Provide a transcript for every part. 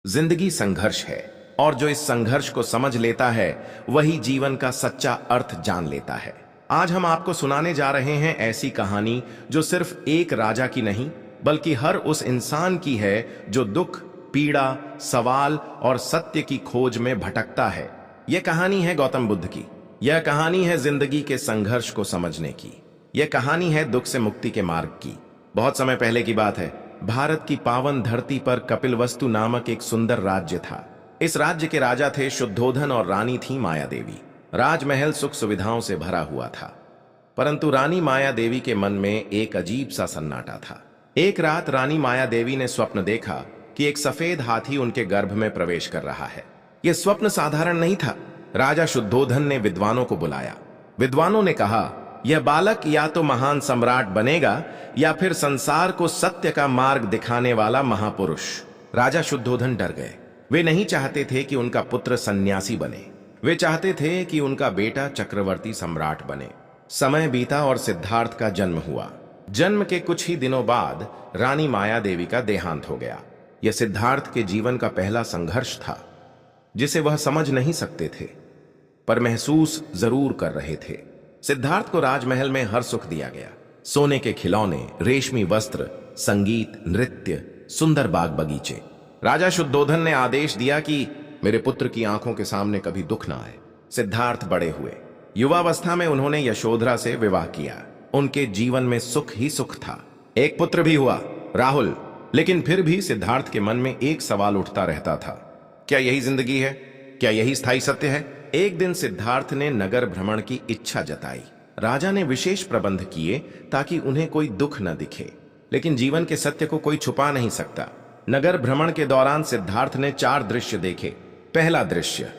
जिंदगी संघर्ष है और जो इस संघर्ष को समझ लेता है वही जीवन का सच्चा अर्थ जान लेता है। आज हम आपको सुनाने जा रहे हैं ऐसी कहानी जो सिर्फ एक राजा की नहीं बल्कि हर उस इंसान की है जो दुख, पीड़ा, सवाल और सत्य की खोज में भटकता है। यह कहानी है गौतम बुद्ध की। यह कहानी है जिंदगी के संघर्ष को समझने की। यह कहानी है दुख से मुक्ति के मार्ग की। बहुत समय पहले की बात है। भारत की पावन धरती पर कपिलवस्तु नामक एक सुंदर राज्य था। इस राज्य के राजा थे शुद्धोधन और रानी थी माया देवी। राजमहल सुख सुविधाओं से भरा हुआ था, परंतु रानी माया देवी के मन में एक अजीब सा सन्नाटा था। एक रात रानी माया देवी ने स्वप्न देखा कि एक सफेद हाथी उनके गर्भ में प्रवेश कर रहा है। यह स्वप्न साधारण नहीं था। राजा शुद्धोधन ने विद्वानों को बुलाया। विद्वानों ने कहा, यह बालक या तो महान सम्राट बनेगा या फिर संसार को सत्य का मार्ग दिखाने वाला महापुरुष। राजा शुद्धोधन डर गए। वे नहीं चाहते थे कि उनका पुत्र सन्यासी बने। वे चाहते थे कि उनका बेटा चक्रवर्ती सम्राट बने। समय बीता और सिद्धार्थ का जन्म हुआ। जन्म के कुछ ही दिनों बाद रानी माया देवी का देहांत हो गया। यह सिद्धार्थ के जीवन का पहला संघर्ष था, जिसे वह समझ नहीं सकते थे पर महसूस जरूर कर रहे थे। सिद्धार्थ को राजमहल में हर सुख दिया गया। सोने के खिलौने, रेशमी वस्त्र, संगीत, नृत्य, सुंदर बाग बगीचे। राजा शुद्धोधन ने आदेश दिया कि मेरे पुत्र की आंखों के सामने कभी दुख ना आए। सिद्धार्थ बड़े हुए। युवावस्था में उन्होंने यशोधरा से विवाह किया। उनके जीवन में सुख ही सुख था। एक पुत्र भी हुआ, राहुल। लेकिन फिर भी सिद्धार्थ के मन में एक सवाल उठता रहता था, क्या यही जिंदगी है? क्या यही स्थायी सत्य है? एक दिन सिद्धार्थ ने नगर भ्रमण की इच्छा जताई। राजा ने विशेष प्रबंध किए ताकि उन्हें कोई दुख न दिखे, लेकिन जीवन के सत्य को कोई छुपा नहीं सकता। नगर भ्रमण के दौरान सिद्धार्थ ने 4 दृश्य देखे। पहला दृश्य,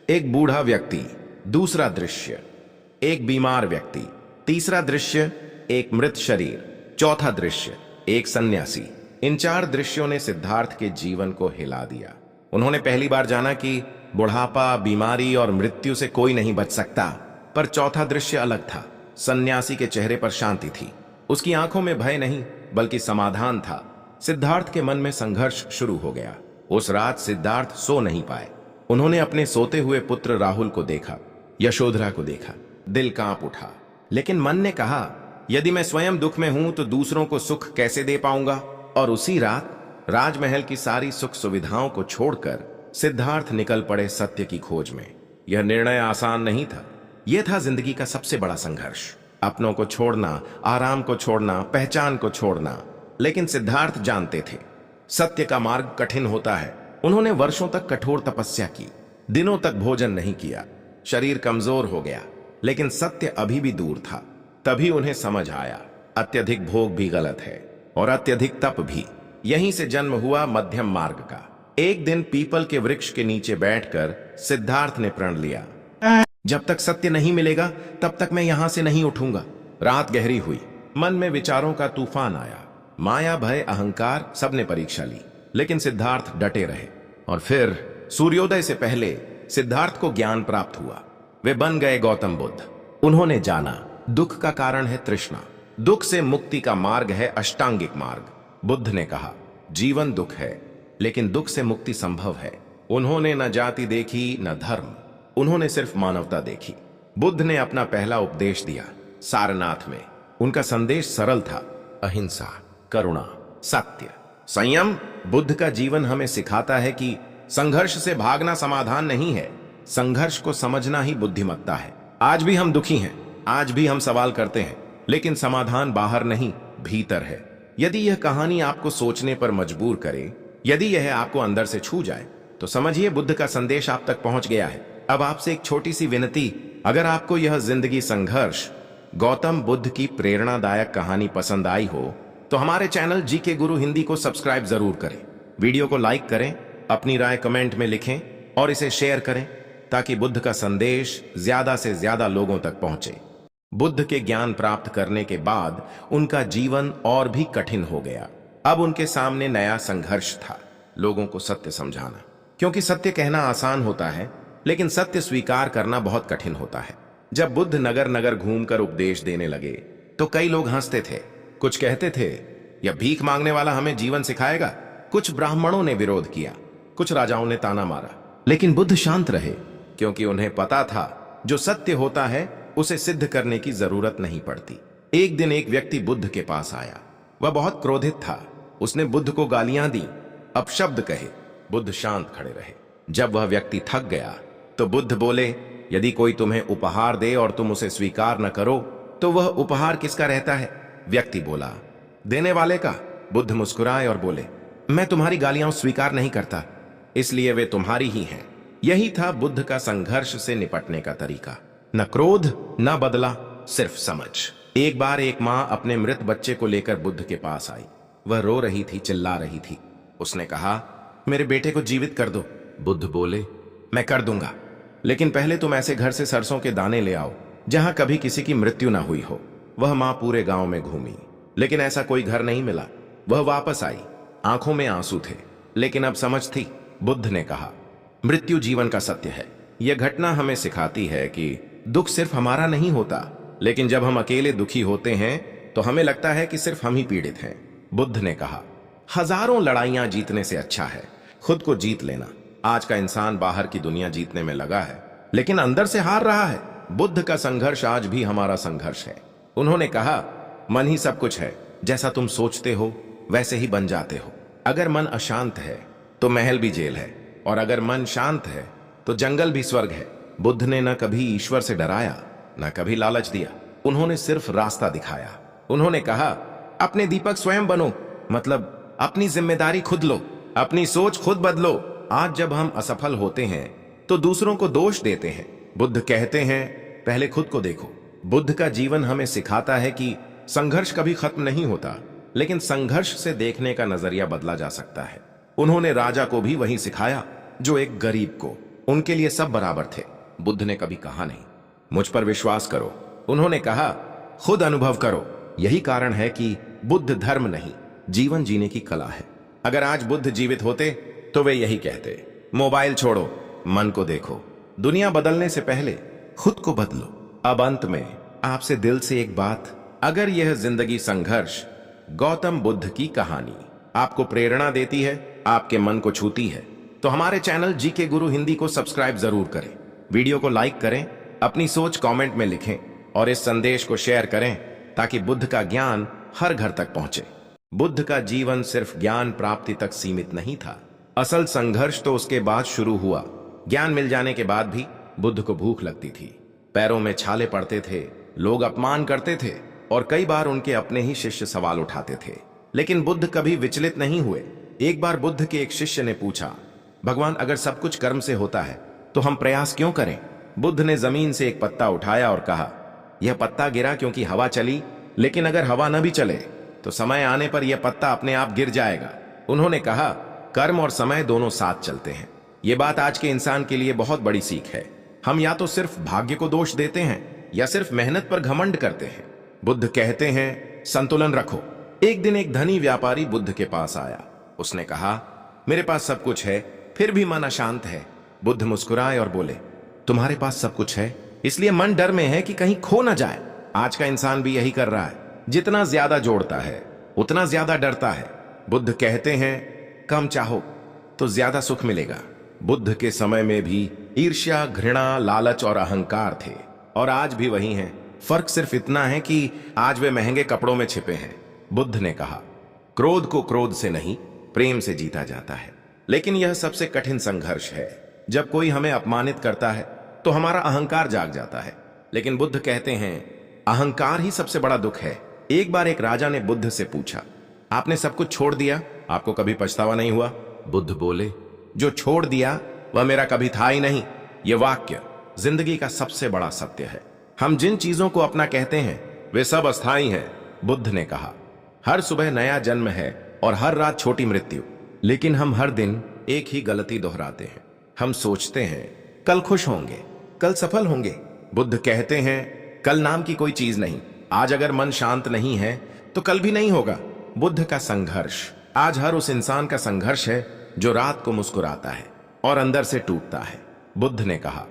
एक बूढ़ा व्यक्ति। दूसरा दृश्य, एक बीमार व्यक्ति। तीसरा दृश्य, एक मृत शरीर। चौथा दृश्य, एक सन्यासी। इन 4 दृश्यों ने सिद्धार्थ के जीवन को हिला दिया। उन्होंने पहली बार जाना कि बुढ़ापा, बीमारी और मृत्यु से कोई नहीं बच सकता। पर चौथा दृश्य अलग था। सन्यासी के चेहरे पर शांति थी। उसकी आंखों में भय नहीं बल्कि समाधान था। सिद्धार्थ के मन में संघर्ष शुरू हो गया। उस रात सिद्धार्थ सो नहीं पाए। उन्होंने अपने सोते हुए पुत्र राहुल को देखा, यशोधरा को देखा। दिल कांप उठा, लेकिन मन ने कहा, यदि मैं स्वयं दुख में हूं तो दूसरों को सुख कैसे दे पाऊंगा? और उसी रात राजमहल की सारी सुख सुविधाओं को छोड़कर सिद्धार्थ निकल पड़े सत्य की खोज में। यह निर्णय आसान नहीं था। यह था जिंदगी का सबसे बड़ा संघर्ष। अपनों को छोड़ना, आराम को छोड़ना, पहचान को छोड़ना। लेकिन सिद्धार्थ जानते थे सत्य का मार्ग कठिन होता है। उन्होंने वर्षों तक कठोर तपस्या की, दिनों तक भोजन नहीं किया। शरीर कमजोर हो गया, लेकिन सत्य अभी भी दूर था। तभी उन्हें समझ आया, अत्यधिक भोग भी गलत है और अत्यधिक तप भी। यहीं से जन्म हुआ मध्यम मार्ग का। एक दिन पीपल के वृक्ष के नीचे बैठकर सिद्धार्थ ने प्रण लिया, जब तक सत्य नहीं मिलेगा तब तक मैं यहां से नहीं उठूंगा। रात गहरी हुई। मन में विचारों का तूफान आया। माया, भय, अहंकार सबने परीक्षा ली, लेकिन सिद्धार्थ डटे रहे। और फिर सूर्योदय से पहले सिद्धार्थ को ज्ञान प्राप्त हुआ। वे बन गए गौतम बुद्ध। उन्होंने जाना, दुख का कारण है तृष्णा। दुख से मुक्ति का मार्ग है अष्टांगिक मार्ग। बुद्ध ने कहा, जीवन दुख है, लेकिन दुख से मुक्ति संभव है। उन्होंने न जाति देखी न धर्म, उन्होंने सिर्फ मानवता देखी। बुद्ध ने अपना पहला उपदेश दिया सारनाथ में। उनका संदेश सरल था, अहिंसा, करुणा, सत्य, संयम। बुद्ध का जीवन हमें सिखाता है कि संघर्ष से भागना समाधान नहीं है, संघर्ष को समझना ही बुद्धिमत्ता है। आज भी हम दुखी हैं, आज भी हम सवाल करते हैं, लेकिन समाधान बाहर नहीं, भीतर है। यदि यह कहानी आपको सोचने पर मजबूर करे, यदि यह आपको अंदर से छू जाए, तो समझिए बुद्ध का संदेश आप तक पहुंच गया है। अब आपसे एक छोटी सी विनती, अगर आपको यह जिंदगी संघर्ष गौतम बुद्ध की प्रेरणादायक कहानी पसंद आई हो तो हमारे चैनल जीके गुरु हिंदी को सब्सक्राइब जरूर करें। वीडियो को लाइक करें, अपनी राय कमेंट में लिखें और इसे शेयर करें ताकि बुद्ध का संदेश ज्यादा से ज्यादा लोगों तक पहुंचे। बुद्ध के ज्ञान प्राप्त करने के बाद उनका जीवन और भी कठिन हो गया। अब उनके सामने नया संघर्ष था, लोगों को सत्य समझाना। क्योंकि सत्य कहना आसान होता है, लेकिन सत्य स्वीकार करना बहुत कठिन होता है। जब बुद्ध नगर नगर घूमकर उपदेश देने लगे तो कई लोग हंसते थे। कुछ कहते थे, यह भीख मांगने वाला हमें जीवन सिखाएगा। कुछ ब्राह्मणों ने विरोध किया, कुछ राजाओं ने ताना मारा, लेकिन बुद्ध शांत रहे, क्योंकि उन्हें पता था जो सत्य होता है उसे सिद्ध करने की जरूरत नहीं पड़ती। एक दिन एक व्यक्ति बुद्ध के पास आया। वह बहुत क्रोधित था। उसने बुद्ध को गालियां दी, अपशब्द कहे। बुद्ध शांत खड़े रहे। जब वह व्यक्ति थक गया तो बुद्ध बोले, यदि कोई तुम्हें उपहार दे और तुम उसे स्वीकार न करो तो वह उपहार किसका रहता है? व्यक्ति बोला, देने वाले का। बुद्ध मुस्कुराए और बोले, मैं तुम्हारी गालियां स्वीकार नहीं करता, इसलिए वे तुम्हारी ही हैं। यही था बुद्ध का संघर्ष से निपटने का तरीका। न क्रोध, न बदला, सिर्फ समझ। एक बार एक मां अपने मृत बच्चे को लेकर बुद्ध के पास आई। वह रो रही थी, चिल्ला रही थी। उसने कहा, मेरे बेटे को जीवित कर दो। बुद्ध बोले, मैं कर दूंगा, लेकिन पहले तुम ऐसे घर से सरसों के दाने ले आओ जहां कभी किसी की मृत्यु ना हुई हो। वह मां पूरे गांव में घूमी, लेकिन ऐसा कोई घर नहीं मिला। वह वापस आई, आंखों में आंसू थे, लेकिन अब समझ थी। बुद्ध ने कहा, मृत्यु जीवन का सत्य है। यह घटना हमें सिखाती है कि दुख सिर्फ हमारा नहीं होता, लेकिन जब हम अकेले दुखी होते हैं तो हमें लगता है कि सिर्फ हम ही पीड़ित हैं। बुद्ध ने कहा, हजारों लड़ाइयां जीतने से अच्छा है खुद को जीत लेना। आज का इंसान बाहर की दुनिया जीतने में लगा है, लेकिन अंदर से हार रहा है। बुद्ध का संघर्ष आज भी हमारा संघर्ष है। उन्होंने कहा, मन ही सब कुछ है, जैसा तुम सोचते हो वैसे ही बन जाते हो। अगर मन अशांत है तो महल भी जेल है, और अगर मन शांत है तो जंगल भी स्वर्ग है। बुद्ध ने न कभी ईश्वर से डराया, न कभी लालच दिया। उन्होंने सिर्फ रास्ता दिखाया। उन्होंने कहा, अपने दीपक स्वयं बनो, मतलब अपनी जिम्मेदारी खुद लो, अपनी सोच खुद बदलो। आज जब हम असफल होते हैं तो दूसरों को दोष देते हैं। बुद्ध कहते हैं, पहले खुद को देखो। बुद्ध का जीवन हमें सिखाता है कि संघर्ष कभी खत्म नहीं होता, लेकिन संघर्ष से देखने का नजरिया बदला जा सकता है। उन्होंने राजा को भी वही सिखाया जो एक गरीब को। उनके लिए सब बराबर थे। बुद्ध ने कभी कहा नहीं, मुझ पर विश्वास करो। उन्होंने कहा, खुद अनुभव करो। यही कारण है कि बुद्ध धर्म नहीं, जीवन जीने की कला है। अगर आज बुद्ध जीवित होते तो वे यही कहते, मोबाइल छोड़ो, मन को देखो। दुनिया बदलने से पहले खुद को बदलो। अब अंत में आपसे दिल से एक बात, अगर यह जिंदगी संघर्ष गौतम बुद्ध की कहानी आपको प्रेरणा देती है, आपके मन को छूती है, तो हमारे चैनल जीके गुरु हिंदी को सब्सक्राइब जरूर करें। वीडियो को लाइक करें, अपनी सोच कमेंट में लिखें और इस संदेश को शेयर करें ताकि बुद्ध का ज्ञान हर घर तक पहुंचे। बुद्ध का जीवन सिर्फ ज्ञान प्राप्ति तक सीमित नहीं था। असल संघर्ष तो उसके बाद शुरू हुआ। ज्ञान मिल जाने के बाद भी बुद्ध को भूख लगती थी, पैरों में छाले पड़ते थे, लोग अपमान करते थे और कई बार उनके अपने ही शिष्य सवाल उठाते थे, लेकिन बुद्ध कभी विचलित नहीं हुए। एक बार बुद्ध के एक शिष्य ने पूछा, भगवान, अगर सब कुछ कर्म से होता है तो हम प्रयास क्यों करें? बुद्ध ने जमीन से एक पत्ता उठाया और कहा, यह पत्ता गिरा क्योंकि हवा चली, लेकिन अगर हवा न भी चले तो समय आने पर यह पत्ता अपने आप गिर जाएगा। उन्होंने कहा, कर्म और समय दोनों साथ चलते हैं। यह बात आज के इंसान के लिए बहुत बड़ी सीख है। हम या तो सिर्फ भाग्य को दोष देते हैं या सिर्फ मेहनत पर घमंड करते हैं। बुद्ध कहते हैं, संतुलन रखो। एक दिन एक धनी व्यापारी बुद्ध के पास आया। उसने कहा, मेरे पास सब कुछ है, फिर भी मन अशांत है। बुद्ध मुस्कुराए और बोले, तुम्हारे पास सब कुछ है, इसलिए मन डर में है कि कहीं खो ना जाए। आज का इंसान भी यही कर रहा है। जितना ज्यादा जोड़ता है उतना ज्यादा डरता है। बुद्ध कहते हैं, कम चाहो तो ज्यादा सुख मिलेगा। बुद्ध के समय में भी ईर्ष्या, घृणा, लालच और अहंकार थे, और आज भी वही हैं। फर्क सिर्फ इतना है कि आज वे महंगे कपड़ों में छिपे हैं। बुद्ध ने कहा, क्रोध को क्रोध से नहीं, प्रेम से जीता जाता है। लेकिन यह सबसे कठिन संघर्ष है। जब कोई हमें अपमानित करता है तो हमारा अहंकार जाग जाता है, लेकिन बुद्ध कहते हैं, अहंकार ही सबसे बड़ा दुख है। एक बार एक राजा ने बुद्ध से पूछा, आपने सब कुछ छोड़ दिया, आपको कभी पछतावा नहीं हुआ? बुद्ध बोले, जो छोड़ दिया वह मेरा कभी था ही नहीं। यह वाक्य जिंदगी का सबसे बड़ा सत्य है। हम जिन चीजों को अपना कहते हैं वे सब अस्थायी हैं। बुद्ध ने कहा, हर सुबह नया जन्म है और हर रात छोटी मृत्यु, लेकिन हम हर दिन एक ही गलती दोहराते हैं। हम सोचते हैं कल खुश होंगे, कल सफल होंगे। बुद्ध कहते हैं, कल नाम की कोई चीज नहीं। आज अगर मन शांत नहीं है तो कल भी नहीं होगा। बुद्ध का संघर्ष आज हर उस इंसान का संघर्ष है जो रात को मुस्कुराता है और अंदर से टूटता है। बुद्ध ने कहा,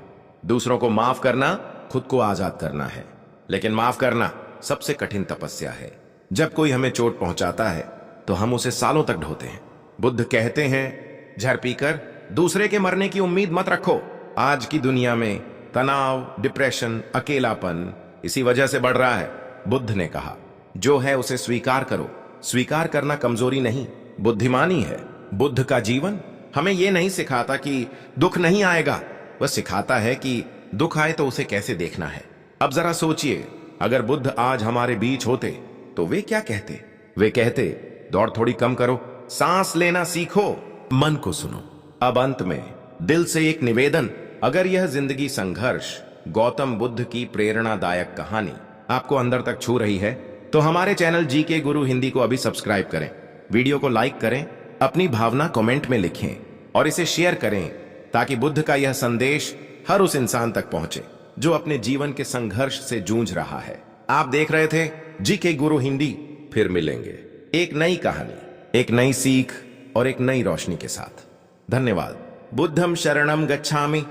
दूसरों को माफ करना खुद को आजाद करना है, लेकिन माफ करना सबसे कठिन तपस्या है। जब कोई हमें चोट पहुंचाता है तो हम उसे सालों तक ढोते हैं। बुद्ध कहते हैं, झर पीकर दूसरे के मरने की उम्मीद मत रखो। आज की दुनिया में तनाव, डिप्रेशन, अकेलापन इसी वजह से बढ़ रहा है। बुद्ध ने कहा, जो है उसे स्वीकार करो। स्वीकार करना कमजोरी नहीं, बुद्धिमानी है। बुद्ध का जीवन हमें यह नहीं सिखाता कि दुख नहीं आएगा, वह सिखाता है कि दुख आए तो उसे कैसे देखना है। अब जरा सोचिए, अगर बुद्ध आज हमारे बीच होते तो वे क्या कहते? वे कहते, दौड़ थोड़ी कम करो, सांस लेना सीखो, मन को सुनो। अब अंत में दिल से एक निवेदन, अगर यह जिंदगी संघर्ष गौतम बुद्ध की प्रेरणादायक कहानी आपको अंदर तक छू रही है तो हमारे चैनल जीके गुरु हिंदी को अभी सब्सक्राइब करें, वीडियो को लाइक करें, अपनी भावना कमेंट में लिखें और इसे शेयर करें ताकि बुद्ध का यह संदेश हर उस इंसान तक पहुंचे जो अपने जीवन के संघर्ष से जूझ रहा है। आप देख रहे थे जीके गुरु हिंदी। फिर मिलेंगे एक नई कहानी, एक नई सीख और एक नई रोशनी के साथ। धन्यवाद। बुद्धं शरणं गच्छामि।